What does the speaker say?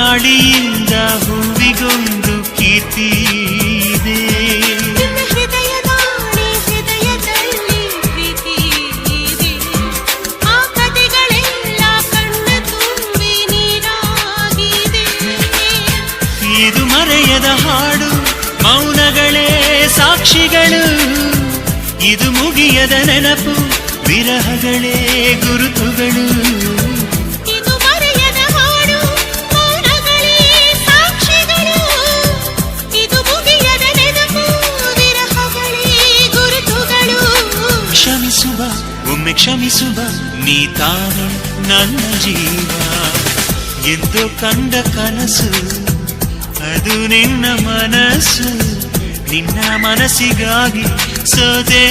ಗಾಳಿಯಿಂದ ಹೂವಿಗೊಂದು ಕೀರ್ತಿ ಇದೆ. ಹೃದಯದಲ್ಲಿ ಪ್ರೀತಿ ಇದೆ. ಆ ಕಥೆಗಳೆಲ್ಲ ಕಣ್ಣ ತುಂಬಿ ನೀರಾಗಿದೆ. ಇದು ಮರೆಯದ ಹಾಡು, ಮೌನಗಳೇ ಸಾಕ್ಷಿಗಳು. ಇದು ಮುಗಿಯದ ನೆನಪು, ವಿರಹಗಳೇ ಗುರುತುಗಳು. ಇದು ಮರೆಯದ ಹಾಡು, ಮೌನಗಳೇ ಸಾಕ್ಷಿಗಳು. ಇದು ಮುಗಿಯದ ನೆನಪು, ವಿರಹಗಳೇ ಗುರುತುಗಳು. ಕ್ಷಮಿಸುವ, ಒಮ್ಮೆ ಕ್ಷಮಿಸುವ, ನೀ ತಾನೆ ನನ್ನ ಜೀವ. ಎಂದು ಕಂಡ ಕನಸು ಅದು ನಿನ್ನ ಮನಸ್ಸು. ನಿನ್ನ ಮನಸ್ಸಿಗಾಗಿ ಸೋದೆ.